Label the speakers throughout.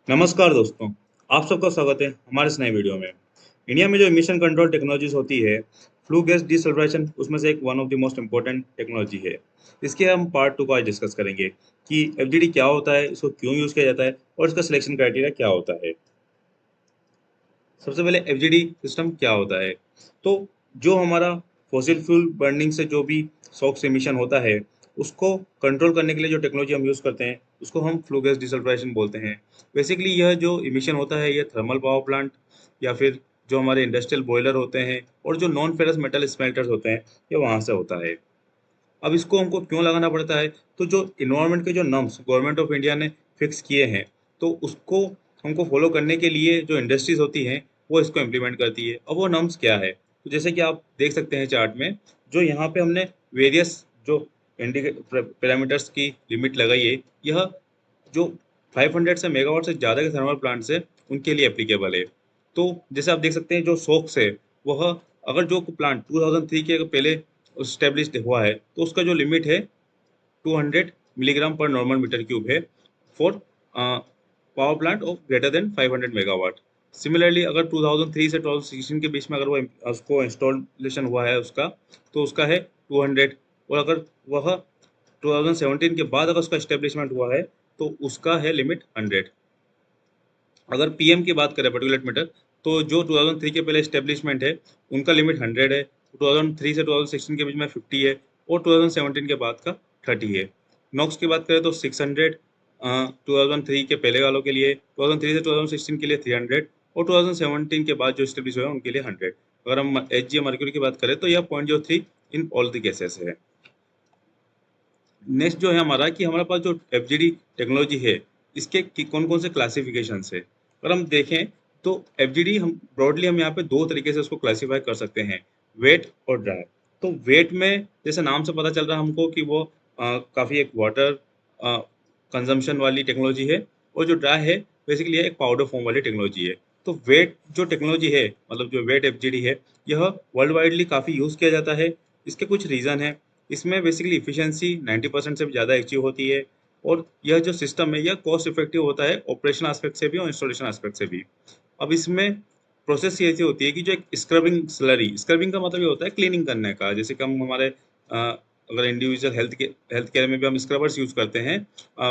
Speaker 1: नमस्कार दोस्तों, आप सबका स्वागत है हमारे इस नए वीडियो में। इंडिया में जो इमिशन कंट्रोल टेक्नोलॉजीज होती है, फ्लू गैस डिसल्फ्रेशन उसमें से एक one of the most important technology है। इसके हम पार्ट 2 को आज डिस्कस करेंगे कि एफजीडी क्या होता है, इसको क्यों यूज़ किया जाता है और इसका सिलेक्शन क्राइटेरिया क्या होता है। सबसे पहले एफजीडी सिस्टम क्या होता है? तो जो हमारा फॉसिल फ्यूल बर्निंग से जो भी सॉक्स एमिशन होता है, उसको कंट्रोल करने के लिए जो टेक्नोलॉजी हम यूज़ करते हैं, उसको हम फ्लू गैस डिसल्फ्रेशन बोलते हैं। बेसिकली यह जो एमिशन होता है, यह थर्मल पावर प्लांट या फिर जो हमारे इंडस्ट्रियल बॉयलर होते हैं और जो नॉन फेरस मेटल स्मेल्टर्स होते हैं, ये वहाँ से होता है। अब इसको हमको क्यों लगाना पड़ता है? तो जो इन्वायरमेंट के जो नॉर्म्स गवर्नमेंट ऑफ इंडिया ने फिक्स किए हैं, तो उसको हमको फॉलो करने के लिए जो इंडस्ट्रीज होती हैं, वो इसको इम्प्लीमेंट करती है। अब वो नॉर्म्स क्या है? तो जैसे कि आप देख सकते हैं चार्ट में, जो यहाँ पे हमने वेरियस जो इंडिकेट पैरामीटर्स की लिमिट लगाई है, यह जो 500 से मेगावाट से ज़्यादा के थर्मल प्लांट्स है, उनके लिए एप्लीकेबल है। तो जैसे आप देख सकते हैं जो सोक्स है, वह अगर जो प्लांट 2003 के पहले स्टेब्लिश्ड हुआ है, तो उसका जो लिमिट है 200 मिलीग्राम पर नॉर्मल मीटर क्यूब है for power plant of greater than 500 megawatt. Similarly अगर 2003 से 2016 के बीच में अगर वो उसको इंस्टॉलेशन हुआ है उसका, तो उसका है 200। और अगर वह 2017 के बाद अगर उसका एस्टेब्लिशमेंट हुआ है, तो उसका है लिमिट 100। अगर पीएम की बात करें पर्टिकुलर मीटर, तो जो 2003 के पहले एस्टेब्लिशमेंट है, उनका लिमिट 100 है। 2003 से 2016 के बीच में 50 है और 2017 के बाद का 30 है। नॉक्स की बात करें तो 600 2003 के पहले वालों के लिए, 2003 से 2016 के लिए 300 और 2017 के बाद जो एस्टेब्लिश हुए हैं उनके लिए 100। अगर हम एच जी मर्क्यूरी की बात करें तो यह 0.03 इन ऑल द केसेस है। नेक्स्ट जो है हमारा कि हमारे पास जो एफजीडी टेक्नोलॉजी है, इसके कौन कौन से क्लासिफिकेशन है। अगर हम देखें तो एफजीडी हम ब्रॉडली हम यहाँ पे दो तरीके से उसको क्लासीफाई कर सकते हैं, वेट और ड्राई। तो वेट में जैसे नाम से पता चल रहा है हमको कि वो काफ़ी एक वाटर कंजम्पशन वाली टेक्नोलॉजी है, और जो ड्राई है बेसिकली एक पाउडर फॉर्म वाली टेक्नोलॉजी है। तो वेट जो टेक्नोलॉजी है, मतलब जो वेट एफजीडी है, यह वर्ल्ड वाइडली काफ़ी यूज़ किया जाता है। इसके कुछ रीज़न है। इसमें बेसिकली इफिशियंसी 90% से भी ज़्यादा अचीव होती है, और यह जो सिस्टम है यह कॉस्ट इफेक्टिव होता है ऑपरेशन एस्पेक्ट से भी और इंस्टॉलेशन एस्पेक्ट से भी। अब इसमें प्रोसेस ये ऐसी होती है कि जो एक स्क्रबिंग का मतलब ये होता है क्लीनिंग करने का। जैसे कि हम हमारे अगर इंडिविजुअल हेल्थ केयर में भी हम स्क्रबर्स यूज़ करते हैं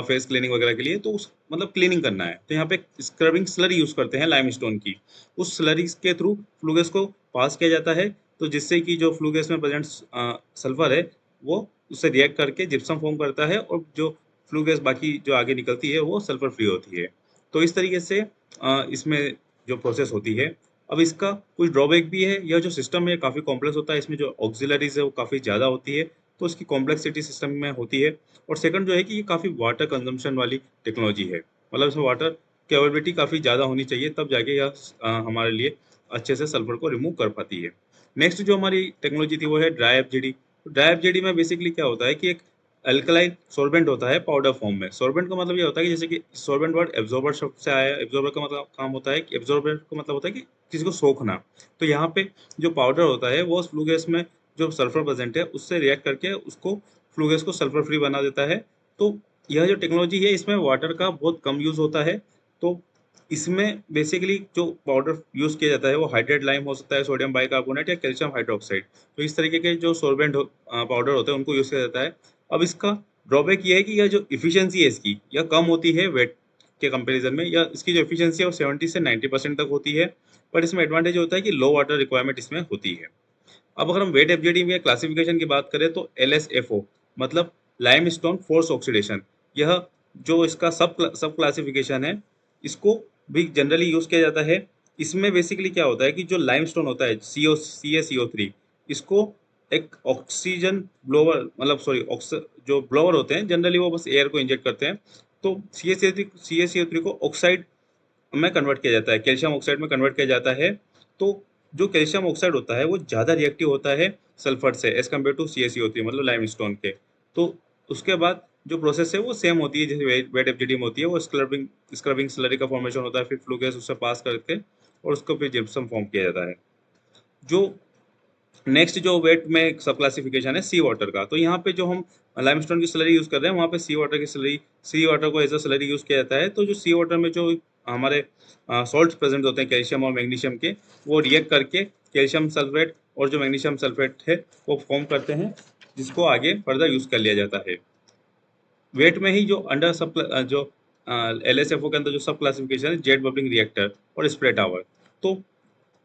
Speaker 1: फेस क्लीनिंग वगैरह के लिए, तो उस मतलब क्लीनिंग करना है, तो यहाँ पे स्क्रबिंग स्लरी यूज़ करते हैं लाइमस्टोन की। उस स्लरी के थ्रू फ्लू गैस को पास किया जाता है, तो जिससे कि जो फ्लू गैस में प्रेजेंट सल्फर है, वो उससे रिएक्ट करके जिप्सम फॉर्म करता है, और जो फ्लू गैस बाकी जो आगे निकलती है वो सल्फर फ्री होती है। तो इस तरीके से इसमें जो प्रोसेस होती है। अब इसका कुछ ड्रॉबैक भी है, यह जो सिस्टम है काफ़ी कॉम्प्लेक्स होता है, इसमें जो ऑक्सिलरीज है वो काफ़ी ज़्यादा होती है, तो इसकी कॉम्प्लेक्सिटी सिस्टम में होती है। और सेकंड जो है कि ये काफ़ी वाटर कंजम्पशन वाली टेक्नोलॉजी है, मतलब इसमें वाटर की अवेलेबिलिटी काफ़ी ज़्यादा होनी चाहिए, तब जाके यह हमारे लिए अच्छे से सल्फर को रिमूव कर पाती है। नेक्स्ट जो हमारी टेक्नोलॉजी थी वो है ड्राई एफजीडी। ड्राई एफजीडी में बेसिकली क्या होता है कि एक अल्कलाइन सॉल्वेंट होता है पाउडर फॉर्म में। सॉल्वेंट का मतलब ये होता है कि जैसे कि सॉल्वेंट वर्ड एब्जॉर्बर शब्द से आया है। एब्जॉर्बर का मतलब काम होता है कि एब्जॉर्बर का मतलब होता है कि किसी को सोखना। तो यहाँ पे जो पाउडर होता है वो फ्लू गैस में जो सल्फर प्रेजेंट है उससे रिएक्ट करके उसको फ्लू गैस को सल्फर फ्री बना देता है। तो यह जो टेक्नोलॉजी है इसमें वाटर का बहुत कम यूज होता है। तो इसमें बेसिकली जो पाउडर यूज किया जाता है वो हाइड्रेट लाइम हो सकता है, सोडियम बाइकार्बोनेट या कैल्शियम हाइड्रोक्साइड। तो इस तरीके के जो सॉल्वेंट पाउडर होते हैं उनको यूज किया जाता है। अब इसका ड्रॉबैक ये है कि यह जो इफिशियंसी है इसकी, यह कम होती है वेट के कंपैरिजन में। या इसकी जो इफिशियंसी है वो 70 से 90% तक होती है। बट इसमें एडवांटेज होता है कि लो वाटर रिक्वायरमेंट इसमें होती है। अब अगर हम वेट एफजीडी में क्लासिफिकेशन की बात करें तो LSFO मतलब लाइमस्टोन फोर्स ऑक्सीडेशन, यह जो इसका सब क्लासिफिकेशन है, इसको भी जनरली यूज किया जाता है। इसमें बेसिकली क्या होता है कि जो लाइमस्टोन होता है CaCO3, इसको एक ऑक्सीजन ब्लोवर मतलब सॉरी जो ब्लोवर होते हैं जनरली वो बस एयर को इंजेक्ट करते हैं। तो CaCO3 को ऑक्साइड में कन्वर्ट किया जाता है, कैल्शियम ऑक्साइड में कन्वर्ट किया जाता है। तो जो कैल्शियम ऑक्साइड होता है वो ज़्यादा रिएक्टिव होता है सल्फर से एज कम्पेयर टू CaCO3 मतलब लाइमस्टोन के। तो उसके बाद जो प्रोसेस है वो सेम होती है जैसे वेट एफजीडी में होती है। वो स्क्रबिंग स्लरी का फॉर्मेशन होता है, फिर फ्लू गैस उससे पास करके और उसको फिर जिप्सम फॉर्म किया जाता है। जो नेक्स्ट जो वेट में सब क्लासिफिकेशन है सी वाटर का, तो यहाँ पे जो हम लाइमस्टोन की स्लरी यूज कर रहे हैं वहाँ पे सी वाटर की स्लरी, सी वाटर को एज अ स्लरी यूज किया जाता है। तो जो सी वाटर में जो हमारे सॉल्ट्स प्रेजेंट होते हैं कैल्शियम और मैग्नीशियम के, वो रिएक्ट करके कैल्शियम सल्फेट और जो मैग्नीशियम सल्फेट है वो फॉर्म करते हैं, जिसको आगे फर्दर यूज कर लिया जाता है। वेट में ही जो अंडर सब जो LSFO के अंदर जो सब क्लासिफिकेशन है, जेट बबलिंग रिएक्टर और स्प्रे टावर। तो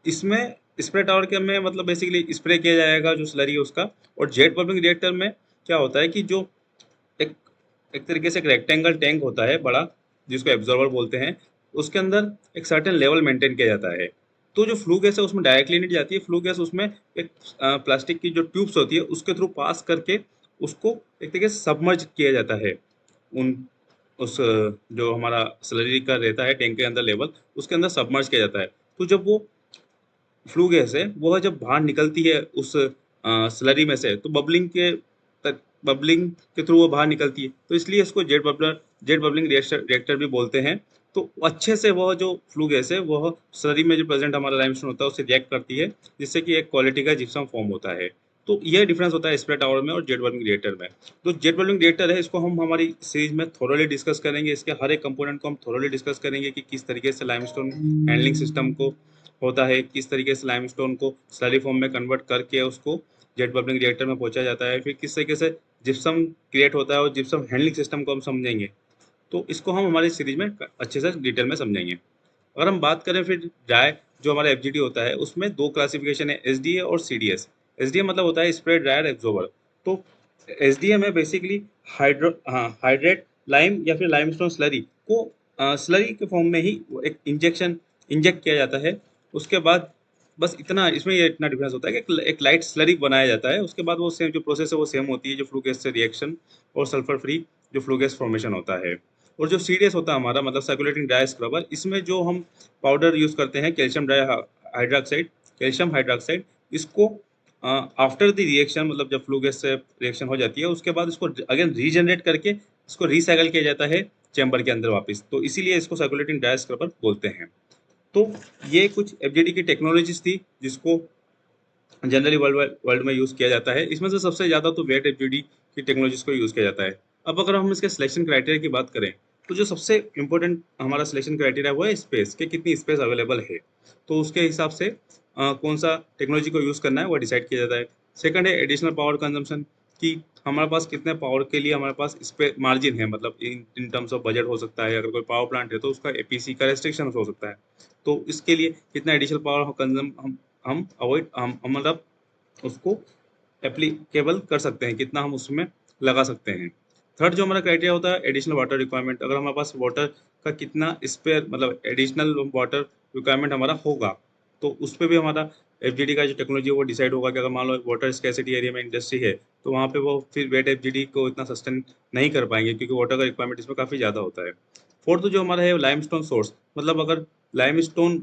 Speaker 1: इसमें स्प्रे टावर के में मतलब बेसिकली स्प्रे किया जाएगा जो स्लरी है उसका, और जेट बबलिंग रिएक्टर में क्या होता है कि जो एक एक तरीके से एक रेक्टेंगल टैंक होता है बड़ा, जिसको एब्जॉर्बर बोलते हैं, उसके अंदर एक सर्टेन लेवल मेंटेन किया जाता है। तो जो फ्लू गैस है उसमें डायरेक्टली नहीं जाती है, फ्लू गैस उसमें एक प्लास्टिक की जो ट्यूब्स होती है उसके थ्रू पास करके उसको एक तरीके से सबमर्ज किया जाता है, उन उस जो हमारा स्लरी का रहता है टैंक के अंदर लेवल, उसके अंदर सबमर्ज किया जाता है। तो जब वो फ्लू गैस है वह जब बाहर निकलती है उस स्लरी में से, तो बबलिंग के थ्रू वो बाहर निकलती है, तो इसलिए इसको जेट बबलिंग रिएक्टर भी बोलते हैं। तो अच्छे से वह जो फ्लू गैस है वह स्लरी में जो प्रेजेंट हमारा लाइमस्टोन होता है उससे रिएक्ट करती है, जिससे कि एक क्वालिटी का जिप्सम फॉर्म होता है। तो यह डिफरेंस होता है स्प्रे टावर में और जेट बबलिंग रिएक्टर में। तो जेट बबलिंग रिएक्टर है, इसको हम हमारी सीरीज में थोरोली डिस्कस करेंगे, इसके हर एक कंपोनेंट को हम थोरोली डिस्कस करेंगे कि किस तरीके से लाइमस्टोन हैंडलिंग सिस्टम को होता है, किस तरीके से लाइमस्टोन को स्लरी फॉर्म में कन्वर्ट करके उसको जेट बबलिंग रिएक्टर में पहुंचा जाता है, फिर किस तरीके से जिप्सम क्रिएट होता है और जिप्सम हैंडलिंग सिस्टम को हम समझेंगे। तो इसको हम हमारी सीरीज में अच्छे से डिटेल में समझेंगे। अगर हम बात करें फिर ड्राई जो हमारा एफजीडी होता है, उसमें दो क्लासिफिकेशन है, एसडीए और सीडीएस। एसडीए मतलब होता है स्प्रे ड्रायर एब्जॉर्बर। तो एसडीए में बेसिकली हाइड्रेट लाइम या फिर लाइमस्टोन स्लरी को स्लरी के फॉर्म में ही एक इंजेक्ट किया जाता है। उसके बाद बस इतना इसमें ये इतना डिफरेंस होता है कि एक लाइट स्लरी बनाया जाता है, उसके बाद वो सेम जो प्रोसेस है वो सेम होती है, जो फ्लू गैस से रिएक्शन और सल्फर फ्री जो फ्लू गैस फॉर्मेशन होता है। और जो सीडीएस होता है हमारा मतलब सर्कुलेटिंग ड्राई स्क्रबर, इसमें जो हम पाउडर यूज करते हैं कैल्शियम हाइड्रोक्साइड, इसको आफ्टर द रिएक्शन मतलब जब फ्लू गैस से रिएक्शन हो जाती है उसके बाद इसको अगेन रीजनरेट करके इसको रिसाइकल किया जाता है चैम्बर के अंदर वापस, तो इसीलिए इसको सर्कुलेटिंग ड्राई स्क्रबर बोलते हैं। तो ये कुछ एफजीडी की टेक्नोलॉजीज थी जिसको जनरली वर्ल्ड में यूज किया जाता है। इसमें से सबसे ज्यादा तो वेट एफजीडी की टेक्नोलॉजीज को यूज किया जाता है। अब अगर हम इसके सिलेक्शन क्राइटेरिया की बात करें, तो जो सबसे इम्पोर्टेंट हमारा सिलेक्शन क्राइटेरिया वो है स्पेस, कि कितनी स्पेस अवेलेबल है, तो उसके हिसाब से कौन सा टेक्नोलॉजी को यूज करना है वो डिसाइड किया जाता है। सेकंड है एडिशनल पावर कंजम्पशन, कि हमारे पास कितने पावर के लिए हमारे पास स्पेस मार्जिन है, मतलब इन टर्म्स ऑफ बजट हो सकता है, अगर कोई पावर प्लांट है तो उसका एपीसी का रेस्ट्रिक्शन हो सकता है, तो इसके लिए कितना एडिशनल पावर कंजम हम अवॉइड हम मतलब उसको एप्लीकेबल कर सकते हैं, कितना हम उसमें लगा सकते हैं। थर्ड जो हमारा क्राइटेरिया होता है एडिशनल वाटर रिक्वायरमेंट, अगर हमारे पास वाटर का कितना स्पेयर मतलब एडिशनल वाटर रिक्वायरमेंट हमारा होगा, तो उस पर भी हमारा एफजीडी का जो टेक्नोलॉजी है वो डिसाइड होगा कि अगर मान लो वाटर स्कैसिटी एरिया में इंडस्ट्री है तो वहाँ पे वो फिर वेट एफजीडी को इतना सस्टेन नहीं कर पाएंगे, क्योंकि वाटर का रिक्वायरमेंट इसमें काफ़ी ज़्यादा होता है। फोर्थ जो हमारा है लाइमस्टोन सोर्स, मतलब अगर लाइमस्टोन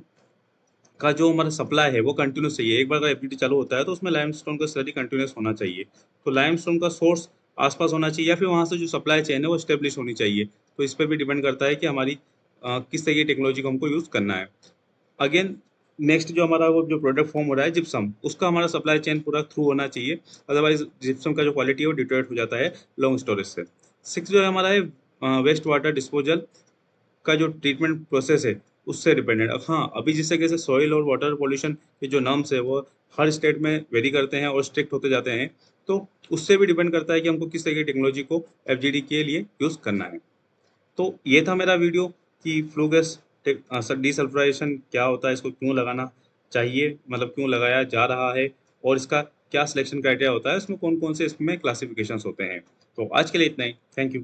Speaker 1: का जो हमारा सप्लाई है वो कंटिन्यूस चाहिए, एक बार अगर एफडीटी चालू होता है तो उसमें लाइमस्टोन का स्लरी कंटिन्यूस होना चाहिए। तो लाइमस्टोन का सोर्स आसपास होना चाहिए या फिर वहाँ से जो सप्लाई चेन है वो स्टेब्लिश होनी चाहिए। तो इस पर भी डिपेंड करता है कि हमारी किस तरह की टेक्नोलॉजी को हमको यूज़ करना है। अगेन नेक्स्ट जो हमारा वो जो प्रोडक्ट फॉर्म हो रहा है जिप्सम, उसका हमारा सप्लाई चेन पूरा थ्रू होना चाहिए, अदरवाइज जिप्सम का जो क्वालिटी है वो डिटोरेट हो जाता है लॉन्ग स्टोरेज से। सिक्स जो है हमारा है वेस्ट वाटर डिस्पोजल का जो ट्रीटमेंट प्रोसेस है उससे डिपेंडेंट। अब हाँ, अभी जिस तरीके से सॉइल और वाटर पोल्यूशन के जो नॉर्म्स है वो हर स्टेट में वेरी करते हैं और स्ट्रिक्ट होते जाते हैं, तो उससे भी डिपेंड करता है कि हमको किस तरह की टेक्नोलॉजी को एफजीडी के लिए यूज़ करना है। तो ये था मेरा वीडियो कि फ्लू गैस डीसल्फ्राइजेशन क्या होता है, इसको क्यों लगाना चाहिए, मतलब क्यों लगाया जा रहा है, और इसका क्या सिलेक्शन क्राइटेरिया होता है, इसमें कौन कौन से इसमें क्लासिफिकेशंस होते हैं। तो आज के लिए इतना ही, थैंक यू।